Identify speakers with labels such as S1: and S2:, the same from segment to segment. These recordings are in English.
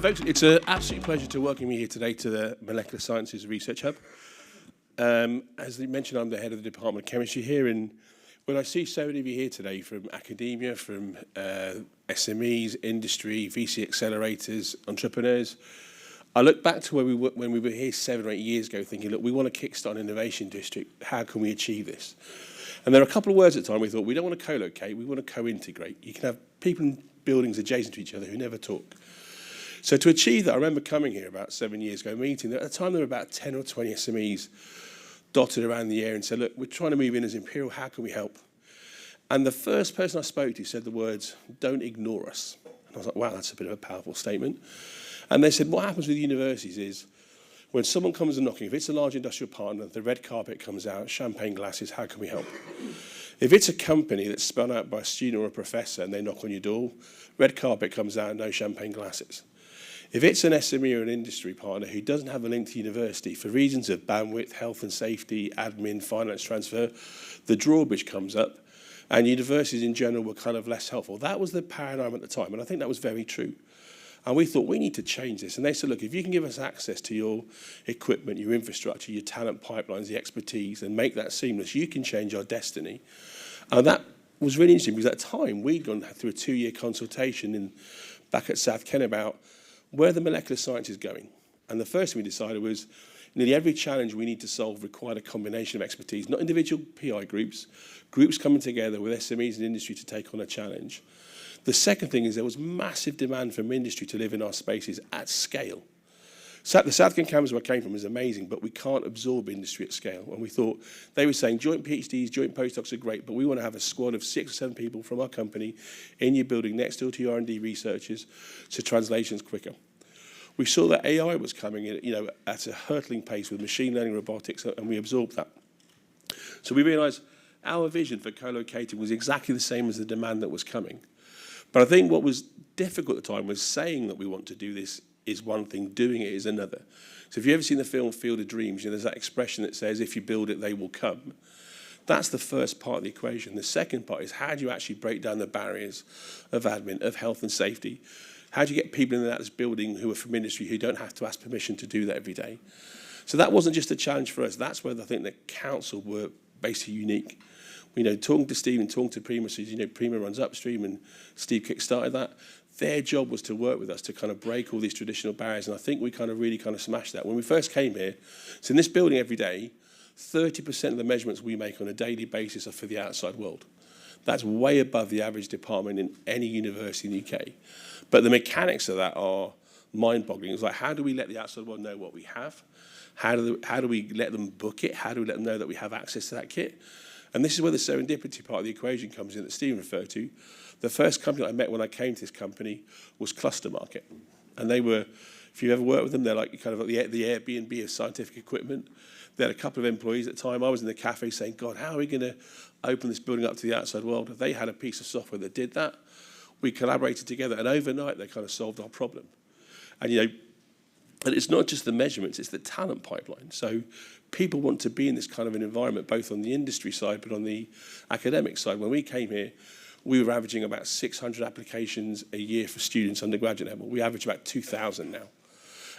S1: Folks, it's an absolute pleasure to welcome you here today to the Molecular Sciences Research Hub. As you mentioned, I'm the head of the Department of Chemistry here, and when I see so many of you here today from academia, from SMEs, industry, VC accelerators, entrepreneurs, I look back to when we were here 7 or 8 years ago thinking, look, we want to kickstart an innovation district. How can we achieve this? And there are a couple of words at the time we thought, we don't want to co-locate, we want to co-integrate. You can have people in buildings adjacent to each other who never talk. So to achieve that, I remember coming here about 7 years ago, meeting. At the time, there were about 10 or 20 SMEs dotted around the area and said, look, we're trying to move in as Imperial, how can we help? And the first person I spoke to said the words, don't ignore us. And I was like, wow, that's a bit of a powerful statement. And they said, what happens with universities is when someone comes and knocking, if it's a large industrial partner, the red carpet comes out, champagne glasses, how can we help? If it's a company that's spun out by a student or a professor and they knock on your door, red carpet comes out, no champagne glasses. If it's an SME or an industry partner who doesn't have a link to university for reasons of bandwidth, health and safety, admin, finance transfer, the drawbridge comes up and universities in general were kind of less helpful. That was the paradigm at the time, and I think that was very true. And we thought, we need to change this. And they said, look, if you can give us access to your equipment, your infrastructure, your talent pipelines, the expertise, and make that seamless, you can change our destiny. And that was really interesting because at the time, we'd gone through a 2-year consultation back at South Ken about where the molecular science is going. And the first thing we decided was nearly every challenge we need to solve required a combination of expertise, not individual PI groups, groups coming together with SMEs and industry to take on a challenge. The second thing is there was massive demand from industry to live in our spaces at scale. So the South Ken campus where I came from is amazing, but we can't absorb industry at scale. And we thought, they were saying joint PhDs, joint postdocs are great, but we want to have a squad of 6 or 7 people from our company in your building next door to your R&D researchers, so translation's quicker. We saw that AI was coming in, at a hurtling pace with machine learning, robotics, and we absorbed that. So we realized our vision for co-locating was exactly the same as the demand that was coming. But I think what was difficult at the time was saying that we want to do this is one thing, doing it is another. So if you've ever seen the film Field of Dreams, there's that expression that says, if you build it, they will come. That's the first part of the equation. The second part is how do you actually break down the barriers of admin, of health and safety? How do you get people in that building who are from industry who don't have to ask permission to do that every day? So that wasn't just a challenge for us. That's where I think the council were basically unique. Talking to Steve and talking to Prima, so Prima runs upstream and Steve kick-started that. Their job was to work with us to kind of break all these traditional barriers, and I think we really smashed that. When we first came here, so in this building every day, 30% of the measurements we make on a daily basis are for the outside world. That's way above the average department in any university in the UK. But the mechanics of that are mind-boggling. It's like, how do we let the outside world know what we have? How do we let them book it? How do we let them know that we have access to that kit? And this is where the serendipity part of the equation comes in that Stephen referred to. The first company I met when I came to this company was Cluster Market. And they were, if you ever worked with them, they're like kind of like the Airbnb of scientific equipment. They had a couple of employees at the time. I was in the cafe saying, God, how are we going to open this building up to the outside world? They had a piece of software that did that. We collaborated together, and overnight they kind of solved our problem. And and it's not just the measurements, it's the talent pipeline. So people want to be in this kind of an environment, both on the industry side, but on the academic side. When we came here, we were averaging about 600 applications a year for students undergraduate level. We average about 2,000 now.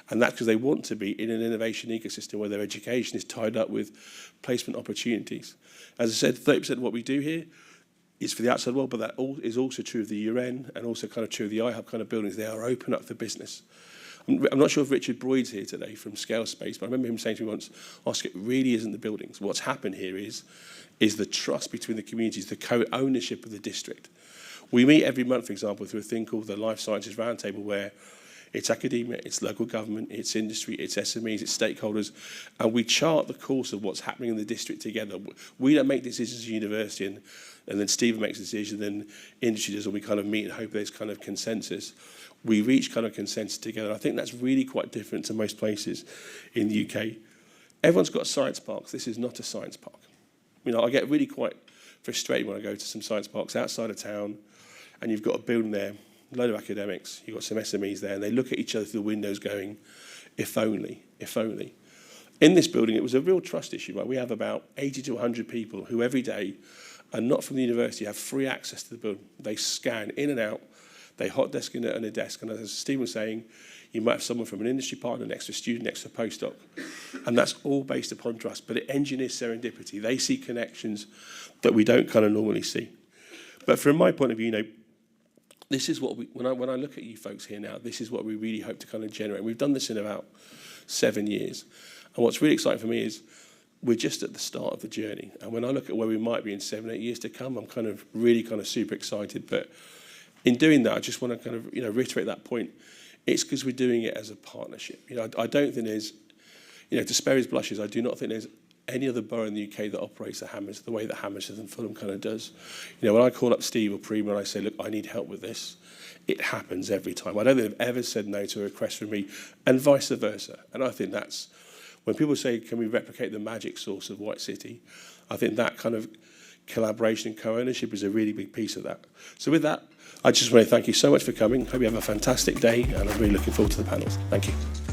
S1: And that's because they want to be in an innovation ecosystem where their education is tied up with placement opportunities. As I said, 30% of what we do here is for the outside world, but that is also true of the UN and also kind of true of the iHub kind of buildings. They are open up for business. I'm not sure if Richard Broyd's here today from Scale Space, but I remember him saying to me once, Oscar, it really isn't the buildings. What's happened here is the trust between the communities, the co-ownership of the district. We meet every month, for example, through a thing called the Life Sciences Roundtable, where it's academia, it's local government, it's industry, it's SMEs, it's stakeholders, and we chart the course of what's happening in the district together. We don't make decisions as a university, and then Stephen makes a decision, then industry does, and we kind of meet and hope there's kind of consensus. We reach kind of consensus together. I think that's really quite different to most places in the UK. Everyone's got science parks. This is not a science park. I get really quite frustrated when I go to some science parks outside of town, and you've got a building there, a load of academics, you've got some SMEs there, and they look at each other through the windows going, if only, if only. In this building, it was a real trust issue, right? We have about 80 to 100 people who every day are not from the university, have free access to the building. They scan in and out, They hot desk in a desk, and as Steve was saying, you might have someone from an industry partner next to a student, next to a postdoc. And that's all based upon trust, but it engineers serendipity. They see connections that we don't kind of normally see. But from my point of view, this is what when I look at you folks here now, this is what we really hope to kind of generate. We've done this in about 7 years. And what's really exciting for me is we're just at the start of the journey. And when I look at where we might be in 7, 8 years to come, I'm kind of really kind of super excited. But in doing that, I just want to kind of, reiterate that point. It's because we're doing it as a partnership. I don't think there's, to spare his blushes, I do not think there's any other borough in the UK that operates a Hammersmith the way that Hammersmith and Fulham kind of does. When I call up Steve or Prima and I say, look, I need help with this, it happens every time. I don't think they've ever said no to a request from me, and vice versa. And I think that's, when people say, can we replicate the magic sauce of White City, I think that kind of collaboration and co-ownership is a really big piece of that. So with that, I just want to thank you so much for coming. Hope you have a fantastic day, and I'm really looking forward to the panels. Thank you.